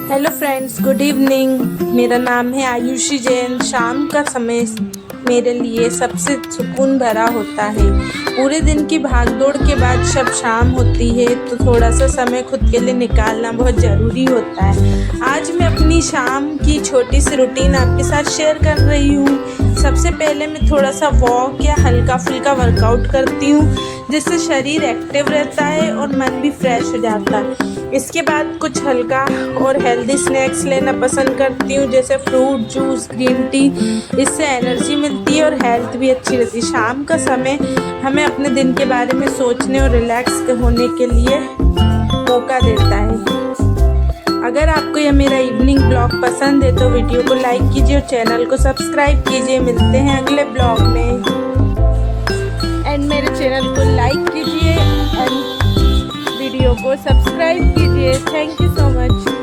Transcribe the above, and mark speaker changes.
Speaker 1: Hello friends, good evening. मेरा नाम है आयुषी जैन। शाम का समय मेरे लिए सबसे सुकून भरा होता है। पूरे दिन की भागदौड़ के बाद जब शाम होती है तो थोड़ा सा समय खुद के लिए निकालना बहुत ज़रूरी होता है। आज मैं अपनी शाम की छोटी सी रूटीन आपके साथ शेयर कर रही हूँ। सबसे पहले मैं थोड़ा सा वॉक या हल्का फुल्का वर्कआउट करती हूँ, जिससे शरीर एक्टिव रहता है और मन भी फ्रेश हो जाता है। इसके बाद कुछ हल्का और हेल्दी स्नैक्स लेना पसंद करती हूँ, जैसे फ्रूट जूस, ग्रीन टी। इससे एनर्जी मिलती है और हेल्थ भी अच्छी रहती है। शाम का समय हमें अपने दिन के बारे में सोचने और रिलैक्स होने के लिए मौका देता है। अगर आपको यह मेरा इवनिंग ब्लॉग पसंद है तो वीडियो को लाइक कीजिए और चैनल को सब्सक्राइब कीजिए। मिलते हैं अगले ब्लॉग में। एंड मेरे चैनल को लाइक कीजिए एंड वीडियो को सब्सक्राइब कीजिए। Thank you so much.